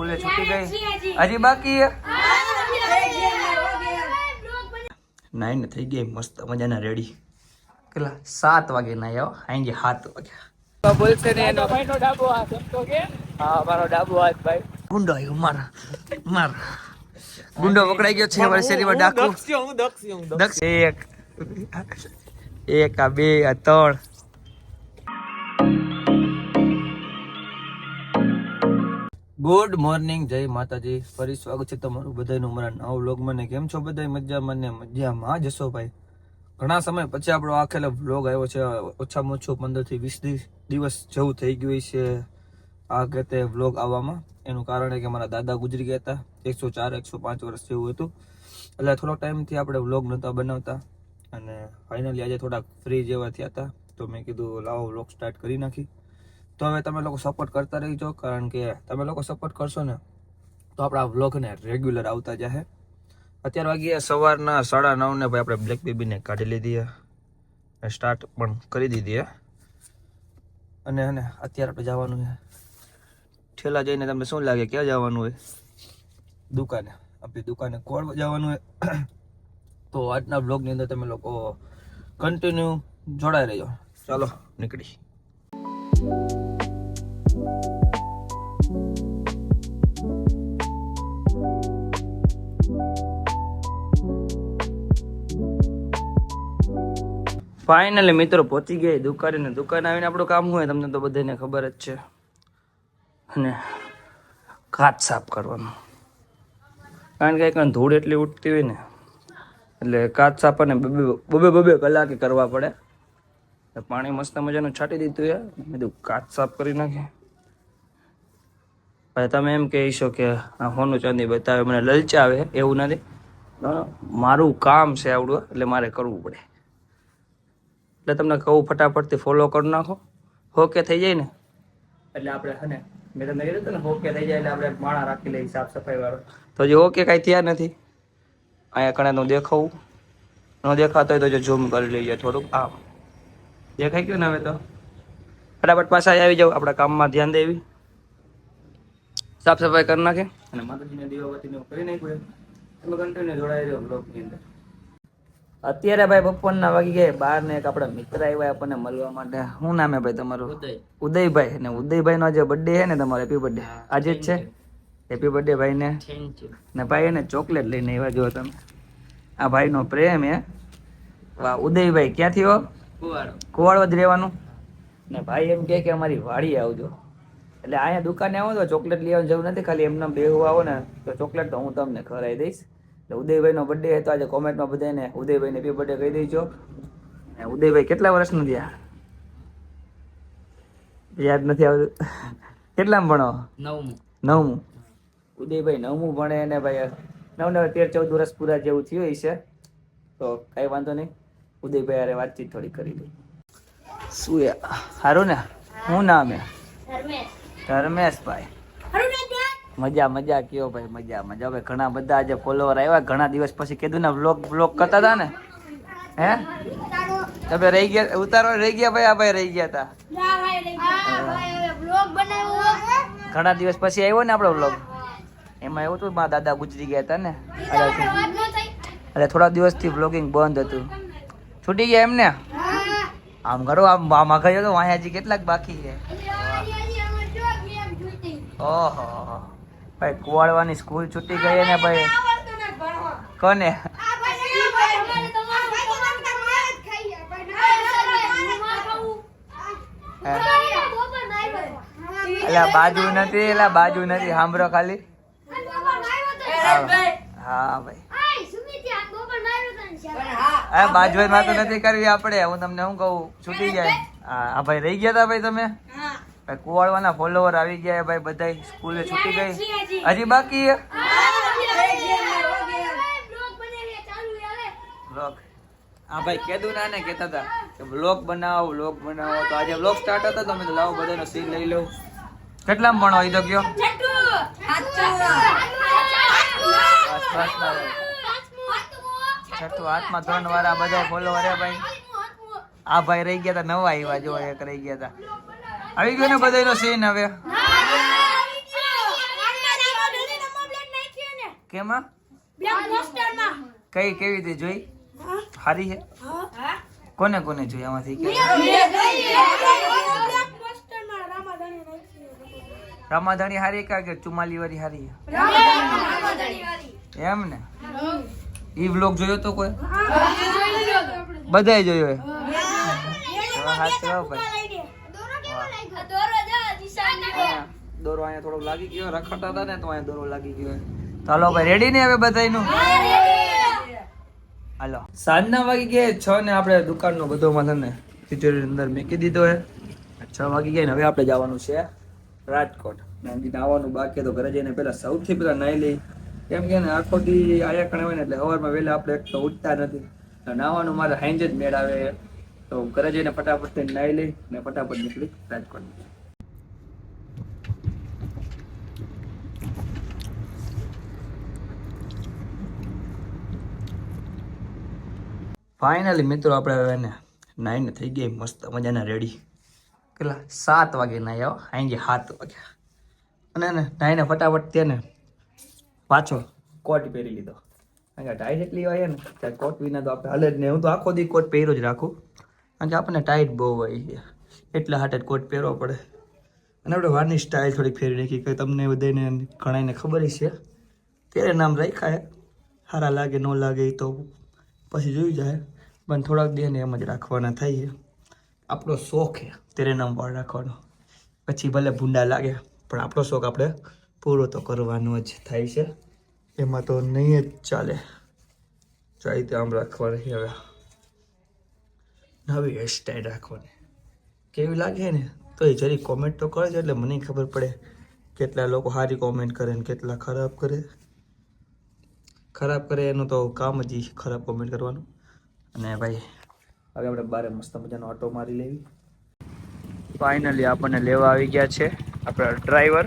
સ્કૂલે છૂટી ગઈ હજી બાકી હે નાઈને થઈ ગઈ મસ્ત મજાના રેડી કેટલા 7 વાગે ના આવ્યો આંગે 7 વાગ્યા બોલશે ને એનો ભાઈનો ડાબો હાથ એમ તો કે હા મારો ડાબો હાથ ભાઈ ગુંડો આવ્યો માર ગુંડો પકડાઈ ગયો છે અમારી શેરીમાં ડાકુ હું દક્ષ એક આ બે આ ત્રણ ગુડ મોર્નિંગ જય માતાજી ફરી સ્વાગત છે તમારું બધાનું મારા નવા વ્લોગમાં ને કેમ છો બધા મજામાં ને મજામાં જશો ભાઈ ઘણા સમય પછી આપણો આખેલો વ્લોગ આવ્યો છે ઓછામાં ઓછું 15 થી 20 દિવસ જેવું થઈ ગયું છે આ કહેતે વ્લોગ આવવામાં એનું કારણ કે મારા દાદા ગુજરી ગયા હતા 104-105 વર્ષ જેવું હતું એટલે થોડો ટાઈમથી આપણે વ્લોગ નહોતા બનાવતા અને ફાઇનલી આજે થોડાક ફ્રી જેવા થયા હતા તો મેં કીધું લાવો વ્લોગ સ્ટાર્ટ કરી નાખી તો હવે તમે લોકો સપોર્ટ કરતા રહીજો કારણ કે તમે લોકો સપોર્ટ કરશો ને તો આપણા વ્લોગને રેગ્યુલર આવતા જશે અત્યારે વાગ્યા સવારના 9:30 ને ભાઈ આપણે બ્લેક બેબીને કાઢી લીધી સ્ટાર્ટ પણ કરી દીધી અને અત્યારે આપણે જવાનું છે ઠેલા જઈને તમને શું લાગે ક્યાં જવાનું હોય દુકાને આપણી દુકાને કોણ જવાનું હોય તો આજના બ્લોગની અંદર તમે લોકો કન્ટિન્યુ જોડાઈ રહેજો ચાલો નીકળી ફાઇનલી મિત્રો પહોંચી ગયા દુકાને ને દુકાન આવીને આપણું કામ હોય તમને તો બધાને ખબર જ છે અને કાચ સાફ કરવાનું કારણ કે કંઈ ધૂળ એટલી ઉઠતી હોય ને એટલે કાચ સાફ અને બબે કલાકે કરવા પડે પાણી મસ્ત મજાનું છાંટી દીધું બધું કાચ સાફ કરી નાખે ભાઈ તમે એમ કહીશો કે આ હોનું ચાંદી બતાવે મને લલચાવે એવું નથી મારું કામ છે આવડું એટલે મારે કરવું પડે એટલે તમને કહું ફટાફટથી ફોલો કરી નાખો હોકે થઈ જાય ને એટલે આપણે હે ને મેં તમને કીધું હતું ને હોકે થઈ જાય એટલે આપણે માણા રાખી લઈએ સાફ સફાઈ વાળો તો હજી હોકે કાંઈ થયા નથી અહીંયા કણાનું દેખાવું ન દેખાતો હોય તો જો ઝૂમ કરી લઈએ થોડુંક આમ દેખાઈ ગયું ને હવે તો ફટાફટ પાછા આવી જાવ આપણા કામમાં ધ્યાન દેવી સાફ સફાઈ કરી નાખે અને માતાજીને દીવાબત્તીને કરી નાખ્યું એમાં કન્ટિન્યુ જોડાઈ રહ્યો બ્લોગની અંદર અત્યારે ભાઈ બપોરના વાગી ગયા 12 ને એક આપણા મિત્ર આવ્યા આપણને મળવા માટે શું નામ હે ભાઈ તમારું ઉદયભાઈ અને ઉદયભાઈ નો જે બર્થડે છે ને તમારો હેપી બર્થડે આજે જ છે હેપી બર્થડે ભાઈ ને ને ભાઈ એને ચોકલેટ લઈને આવ્યા જો તમે આ ભાઈ નો પ્રેમ હે વાહ ઉદયભાઈ ક્યાંથી હો કુવાડો જ રહેવાનું ને ભાઈ એમ કે અમારી વાડી આવજો એટલે અહીંયા દુકાને આવો તો ચોકલેટ લઈ આવવાની જરૂર નથી ખાલી એમને બેહવા આવો ને તો ચોકલેટ તો હું તમને ખવડાવી દઈશ ઉદયભાઈનો બર્થડે હતો આજે કોમેન્ટમાં બધાને ઉદયભાઈને હેપી બર્થડે કહી દેજો ઉદયભાઈ કેટલા વર્ષનું થયા યાદ નથી આવતું કેટલામાં ભણો 9મું ઉદયભાઈ 9મું ભણે અને ભાઈ 9-13-14 વર્ષ પૂરા જેવું થયું છે તો કઈ વાંધો નહીં ઉદયભાઈ અરે વાતચીત થોડી કરી લઈ શું સારું ને શું નામ હે ધર્મેશભાઈ મજા કયો ભાઈ મજા ભાઈ ઘણા બધા આજે ફોલોવર આવ્યા ઘણા દિવસ પછી કીધું ને વ્લોગ કરતા હતા ને હે તમે રહી ગયા ઉતારો રહી ગયા ભાઈ આ ભાઈ રહી ગયા હતા ઘણા દિવસ પછી આવ્યો ને આપણો વ્લોગ એમાં એવું હતું મારા દાદા ગુજરી ગયા હતા ને એટલે થોડા દિવસથી વ્લોગિંગ બંધ હતું છૂટી ગયા એમને આમ કરો આમ ગયો તો વાંયાજી કેટલાક બાકી છે ઓહો ભાઈ કુવાડવાની સ્કૂલ છૂટી ગઈ ને ભાઈ કોને બાજુ નથી સાંભળો ખાલી હા ભાઈ બાજુ માં તો નથી કરવી આપણે હું તમને શું કહું છૂટી જાય હા ભાઈ રહી ગયા તા ભાઈ તમે કુવાડવાના ફોલોવર આવી ગયા ભાઈ બધા સ્કૂલે છૂટી ગઈ હજી બાકી હે વ્લોગ હા ભાઈ કીધું ના ને કહેતા હતા કે વ્લોગ બનાવો તો આજે વ્લોગ સ્ટાર્ટ હતો તો મેં તો લાવો બધાનો સીન લઈ લઉં કેટલામાં ભણો એ તો કયો છઠ્ઠું 8માં 3 વાળા બધા ફોલોવર હે ભાઈ આ ભાઈ રહી ગયા હતા 9 આવ્યા જો એક રહી ગયા હતા આવી ગયો ને બધાનો સીન હવે કેમાં કઈ કેવી રીતે જોઈ સારી છે કોને કોને જોઈ આમાંથી રામાધાણી હારી કે ચુમાલી વાળી હારી એમ ને ઈ વ્લોગ જોયો તો કોઈ બધાય જોયો દોરો અહીંયા થોડો લાગી ગયો રખડતા હતા ને તો અહીંયા દોરો લાગી ગયો ચાલો ભાઈ રેડી ને હવે બધાયનું હાલો સાંજના વાગી ગયા 6 ને આપણે દુકાનનો બધો માથે ને તિજોરી અંદર મૂકી દીધો હે 6 વાગી ગયા ને હવે આપણે જવાનું છે રાજકોટ નાવાનું બાકી તો ઘરે જઈને પેલા સૌથી પેલા નાઈ લઈ કેમ કે ને આખો દી આયા કણે હોય ને એટલે સવારમાં વહેલા આપણે એક તો ઉઠતા નથી નાવાનું મારે હાંજે જ મેળ આવે તો ઘરે જઈને ફટાફટ નાઈ લઈ ને ફટાફટ નીકળી રાજકોટ ફાઇનલી મિત્રો આપણે હવે ને નાઈને થઈ ગઈ મસ્ત મજાના રેડી કેટલા 7 વાગે નાઈ આવો સાંજે 7 વાગ્યા અને ને નાઈને ફટાફટ તેને પાછો કોટ પહેરી લીધો કારણ કે ટાઈટ એટલી હોય ને ત્યાં કોટ વિના તો આપણે હાલે જ નહીં હું તો આખો દી કોટ પહેર્યો જ રાખું કારણ કે આપણને ટાઈટ બહુ હોય એટલે હાટે કોટ પહેરવો પડે અને આપણે વારની સ્ટાઇલ થોડીક ફેરી રાખી કે તમને બધાને ઘણાને ખબર છે ત્યારે નામ રાખ્યા સારા લાગે ન લાગે એ તો પછી જોઈ જાય પણ થોડાક દે ને એમ જ રાખવાના થાય છે આપણો શોખ છે તેરે નામ વાળ રાખવાનો પછી ભલે ભૂંડા લાગે પણ આપણો શોખ આપણે પૂરો તો કરવાનો જ થાય છે એમાં તો નહીં જ ચાલે ચાહી તે આમ રાખવાની હવે નવી હેરસ્ટાઈલ રાખવાની કેવી લાગે ને તો એ જરી કોમેન્ટ તો કરે છે એટલે મને ખબર પડે કેટલા લોકો સારી કોમેન્ટ કરે ને કેટલા ખરાબ કરે એનું તો કામ જ ખરાબ કોમેન્ટ કરવાનું અને ભાઈ હવે આપણે બારે મસ્ત મજાનો ઓટો મારી લેવી ફાઇનલી આપણને લેવા આવી ગયા છે આપણા ડ્રાઈવર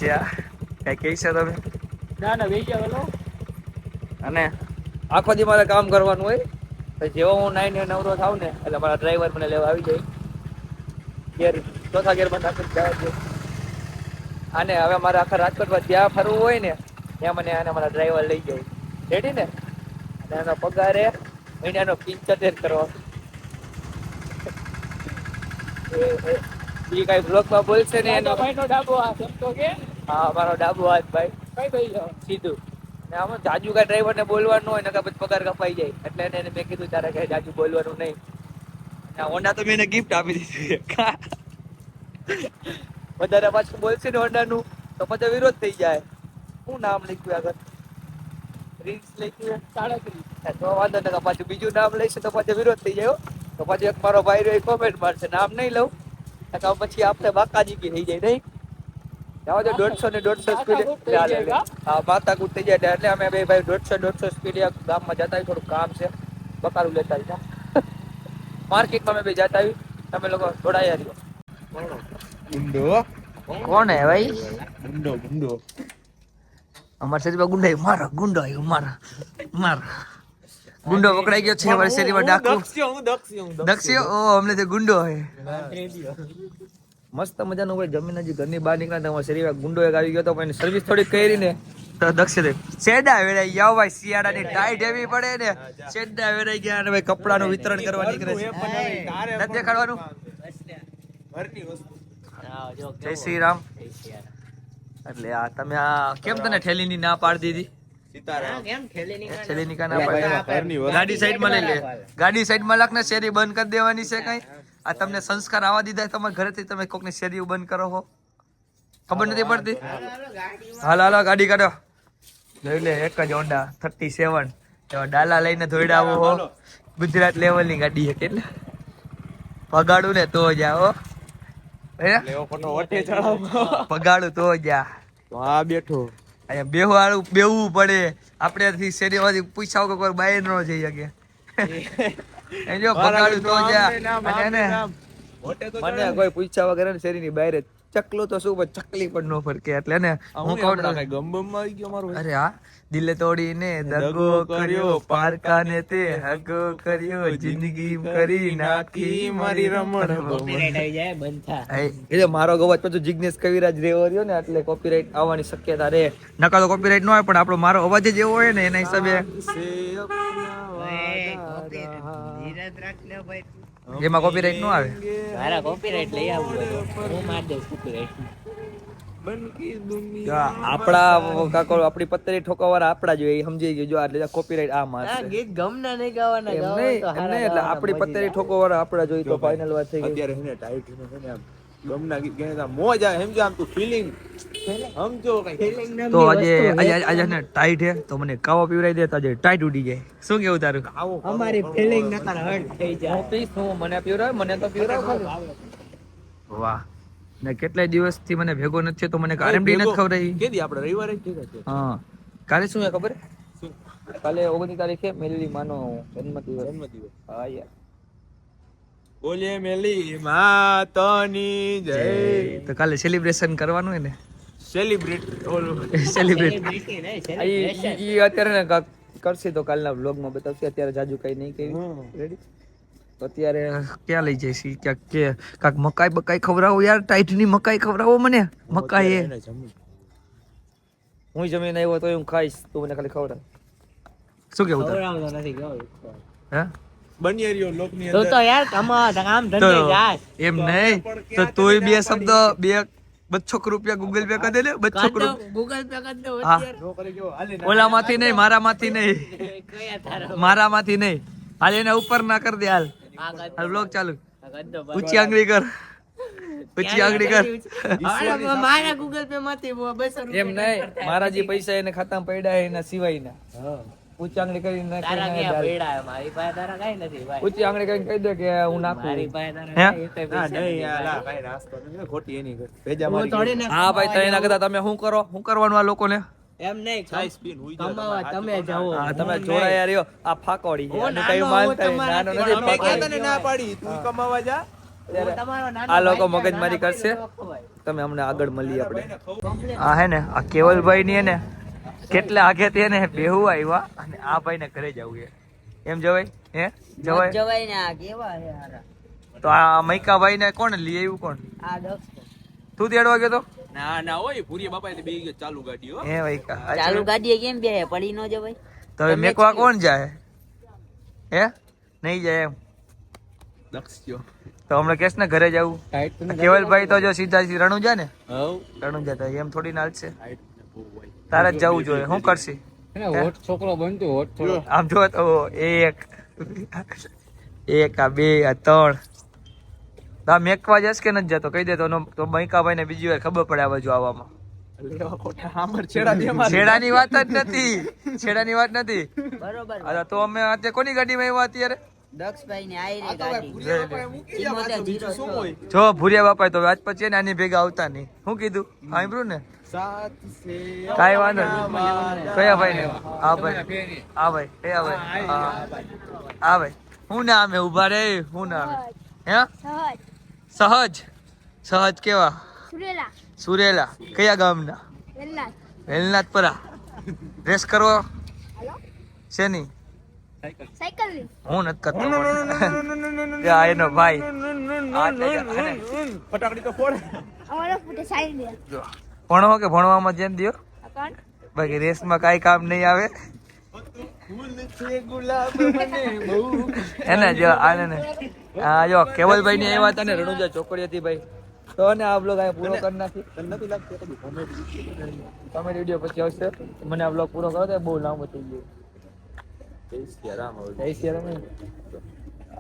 છે આ કઈ કહી છે તમે ના વેઈ ગયા વેલો અને આખો દી મારે કામ કરવાનું હોય પછી જેવો હું નાઈને નવરો થાવ ને એટલે મારા ડ્રાઈવર મને લેવા આવી જાય ગેર ચોથા ગેરમાં નાખી જવા દે આને હવે મારે આખા રાજકોટમાં જ્યાં ફરવું હોય ને ત્યાં મને આને મારા ડ્રાઈવર લઈ જાય રેડી ને અને એનો પગાર મહિનાનો 75 કરવાનો એ કઈ બ્લોગમાં બોલશે ને એનો ભાઈનો ડાબો હાથ એમ તો કે હા મારો ડાબો હાથ ભાઈ કઈ ભાઈ સીધું ને આમાં જાજુ કા ડ્રાઈવર ને બોલવાનું હોય ને કે પછી પગાર કપાઈ જાય એટલે એને મેં કીધું તારે કઈ જાજુ બોલવાનું નહીં અને હોન્ડા તો મેં એને ગિફ્ટ આપી દીધી વધારે પાછું બોલશે ને હોન્ડાનું તો પછી વિરોધ થઈ જાય શું નામ લખ્યું આગળ રીલ્સ લખ્યું 37 તો વાંધો નહીં પાછું બીજું નામ લઈશે તો પછી વિરોધ થઈ જાય તો પછી એક મારો ભાઈ રહ્યો કોમેન્ટ મારશે નામ નહીં લઉં તો પછી આપણે બાકાજી કી થઈ જાય નહીં જાવ તો 150 ને 150 સ્પીડ હા માથાકૂટ થઈ જાય એટલે અમે બે ભાઈ 150 સ્પીડ ગામમાં જતા હોય થોડું કામ છે બકારું લેતા હતા માર્કેટમાં અમે બે જતા આવી તમે લોકો દોડાયા રહ્યો ગુંડો કોણ હે ભાઈ ગુંડો અમાર શરીરમાં ગુંડા મારો ગુંડો આવ્યો મારા ગુંડો પકડાઈ ગયો છે અમારી શરીરમાં ડાકુ દક્ષિયો ઓ અમને તો ગુંડો હે મસ્ત મજાનું ભાઈ જમીન હજી ઘરની બહાર નીકળ્યા તમારા શરીરમાં ગુંડો એક આવી ગયો તો પણ સર્વિસ થોડી કરી ને તો દક્ષિણ શેડા વેરાઈ ગયા ભાઈ શિયાળાની ટાઈટ એવી પડે ને શેડા વેરાઈ ગયા અને ભાઈ કપડાનું વિતરણ કરવા નીકળે છે નથી દેખાડવાનું જય શ્રી રામ એટલે આ તમે આ કેમ તને ઠેલીની ના પાડી દીધી ગાડી સાઈડમાં લઈ લે ગાડી સાઈડમાં લાખ ને શેરી બંધ કરી દેવાની છે કઈ આ તમને સંસ્કાર આવવા દીધા તમારા ઘરેથી તમે કોકની શેરી બંધ કરો છો ખબર નથી પડતી હાલ ગાડી કાઢો જોઈ લે એક જ હોન્ડા 37 ડાલા લઈને દોડાવો હો ગુજરાત લેવલ ની ગાડી છે એટલે પગાડું ને તો જાઓ પગાડું તો જા બેઠો અહીંયા બેહવું પડે આપણે શેરીમાંથી પૂછાવ કે કોઈ બાય ન જઈ શકે જો પગાડું તો જા મને કોઈ પૂછા વગર શેરીની બહાર જ ચકલું તો શું પણ ચકલી પણ ન ફરકે એટલે ને હું કહું અરે હા દિલે તોડીને દગો કર્યો પારકાને તે હગો કર્યો જિંદગી કરી નાખી મારી રમણ કોપીરાઈટ આવી જાય બંધ થા. એટલે મારો અવાજ પછી જિગ્નેશ કવિરાજ રેવો રહ્યો ને એટલે કોપીરાઈટ આવવાની શક્યતા રે નકા તો કોપીરાઈટ ન હોય પણ આપણો મારો અવાજ જ એવો હોય ને એના હિસાબે ઓય, copyright ધીરજ રાખ લે ભાઈ. એમાં કોપીરાઈટ ન આવે મારા copyright લઈ આવવું હોય તો હું માર દઈશ copyright. આપણા કાકો આપણી પત્તરી ઠોકવાવાળા આપણા જ હોય એ સમજી ગયો જો એટલે કોપીરાઈટ આ આ મારશે ગીત ગમના નહીં ગાવાના, એમ ગાવાના નહીં તો એમ હારા નહીં એટલે ગાવાના, આપણી મજી પત્તરી આવે. ઠોકવાવાળા આપણા જોઈ તો ફાઇનલ વાત થઈ ગઈ અત્યારે છે ને ટાઈટ છે ને આમ ગમના ગીત ગાય તો મોજ આવે સમજો આમ તું ફીલિંગ સમજો કઈ Feeling નામની તો આજે વસ્તુ આજે હે. આજે ને ટાઈટ હે તો મને કાવો પીવડાવી દે તો આજે ટાઈટ ઉડી જાય શું કેવું તારું આવો અમારી feeling નકર hurt થઈ જાય. હું પીશ હું મને પીવડાવ મને તો પીવડાવ વાહ ને કેટલાય દિવસથી મને ભેગો નથી થયો તો મને આરએમડી નથી ખવડાવી કેદી આપણે રવિવારે જ કીધા છે હા કાલે શું હે ખબર હે? શું? કાલે 19 તારીખે મેલી માનો જન્મદિવસ જન્મદિવસ હા યાર બોલે મેલી માતાની જય તો કાલે સેલિબ્રેશન કરવાનું હે ને સેલિબ્રેટ ઓલું સેલિબ્રેટ Celebrity નહીં, celebration. ઈ અત્યારે ને કાંક કરશે તો કાલના વ્લોગમાં બતાવશે અત્યારે જાજુ કઈ નહીં કહી રેડી તો અત્યારે ક્યાં લઈ જઈશ ઈ ક્યાંક કે કાંક મકાઈ બકાઈ ખવડાવો યાર ટાઈટની મકાઈ ખવડાવો મને મકાઈ એ હું જમીને આવ્યો તો હું ખાઈશ તું મને ખાલી ખવડાવ શું કેવું તારે ખવડાવતો નથી ગયો. હે બનિયારીઓ લોકની તું અંદર તો યાર કમાવા કામ તો ધંધે જા. એમ નહીં તો તોય બે શબ્દ બે 200 રૂપિયા ગૂગલ પે કરી દે ને 200 રૂપિયા Google Pay કરી દો હા. અત્યારે. નોકરી કેવો હાલે ને ઓલામાંથી નહીં મારામાંથી નહીં કયા તારા? મારામાંથી નહીં હાલ એને ઉપર ના કર દે હાલ આ કરી હાલ બ્લોગ ચાલુ દો, આ કરી દો, બસ. ઊંચી આંગળી કર ઊંચી આંગળી કર હવે મારા Google Pay માંથી 200 રૂપિયા એમ નહીં મારા જે પૈસા એને ખાતામાં પડ્યા એના સિવાયના ઊંચી આંગળી કરીને તારા નાખીને ક્યાં direct. પૈડા? મારી પાસે તારા કાંઈ નથી ભાઈ. ઊંચી આંગળી કરીને કહી દે કે હું નાખું મારી પાસે તારા હે? કાંઈ એકેય ના પૈસા નહીં નથી યાર ભાઈ. આ કાંઈ નાસ્તો નથી ખોટી એની ભેજા હું મારી થોડી ના હા ભાઈ તો એના કમાવા કરતા તમે શું કરો શું કરવાનું આ લોકોને એમ નહીં, ચાય સ્પીન હુઈ જાઓ કમાવા તમારે તમે જાઓ. હા તમે હું જોડાયા રહ્યો આ ફાકોડી છે. હું આને નાનો કઈ હું માનતા નહીં. તમારા નાનો થી નથી અમે ક્યાં ફાકોડી. તને ના પાડી તું કમાવા જા નહીં. હું તમારો નાનો આ લોકો ભાઈ મગજમારી નાના કરશે. ભાઈને ઓળખો ભાઈ. તમે અમને આગળ મળીએ આપણે આ હે ને આ કેવલભાઈ ની હે ને કેટલા આગે તે ને બેહુ આવ્યા અને આ ભાઈ ને ઘરે જવું છે એમ જવાય હે જવાય જવાય ને આ કેવા છે હારા. તો આ મૈકાભાઈ ને કોણ લઈ આવ્યું કોણ આ દક્ષ. તું તેડવા ગયો તો ના ના ઓય ભૂરી બાપા એટલે બેહી ગયો ચાલુ ગાડી હો હે મૈકા ચાલુ ગાડીએ કેમ બે પડી ન જવાય? તો હવે મેકવા કોણ જાય હે નહીં જાય એમ દક્ષ ગયો તો હમણાં કેસ ને ઘરે જવું કેવલભાઈ તો જો સીધા સીધા રણુજા ને રણુજા તો એમ થોડી ના હાલશે તારે જ જવું જોઈએ શું કરશે છોકરો બનતો હોત આમ જો તો એક આ બે આ ત્રણ તો આ મેકવા જશ કે નથી જતો કહી દે તો મૈકાભાઈ ને બીજી વાર ખબર પડે આ બાજુ આવવામાં લેવા ખોટા હામર છેડા દે મારે છેડાની વાત જ નથી છેડાની વાત નથી બરોબર. અરે તો અમે અત્યારે કોની ગાડીમાં આવ્યા અત્યારે દક્ષભાઈ ની આઈ રે આ તો ભાઈ ગાડી. ભૂરિયા બાપાએ મૂકી જા પાછો બીજું શું હોય જો ભૂરિયા બાપા તો આજ પછી છે ને આની ભેગા આવતા નહીં શું કીધું સાંભળ્યું ને સાત સે કાંઈ વાંધો નહીં કયા ભાઈ ને હા ભાઈ હા ભાઈ કયા ભાઈ હા ભાઈ શું નામ હે ઉભા રે શું નામ હે સહજ સહજ કેવા સુરેલા સુરેલા કયા ગામના વેલ્લા વેલનાથપરા રેસ કરવો શેની સાયકલ ની હું નથી કરતો પણ. આ એનો ભાઈ આ લઈ જા, આને. ફટાકડી તો ફોડ અમારો ફૂટે સાઈડ દે જો. ભણો કે ભણવામાં જેમ દ્યો અકાઉન્ટ બાકી રેસમાં કાંઈ કામ નહીં આવે ફૂલ છે ગુલાબ મને બહુ એને જો આને ને આ જો કેવલભાઈ ની આવ્યા હતા ને રણુજા ચોકડી હતી ભાઈ તો ને આ બ્લોગ અહીંયા પૂરો કરી નાખી તને નથી લાગતું કે કોમેડી તમે વિડીયો પછી આવશે મને આ બ્લોગ પૂરો કરો તો બહુ લાંબો થઈ ગયો જય શ્રી રામ.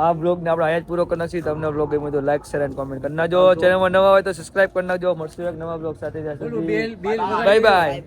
આ બ્લોગ ને આપણે અહીંયા જ પૂરો કરી નાખીએ તમને બ્લોગ ગમ્યો તો લાઈક શેર એન્ડ કોમેન્ટ કરી નાખજો ચેનલમાં નવા હોય તો સબસ્ક્રાઇબ કરી નાખજો મળશું એક નવા બ્લોગ સાથે બાય બાય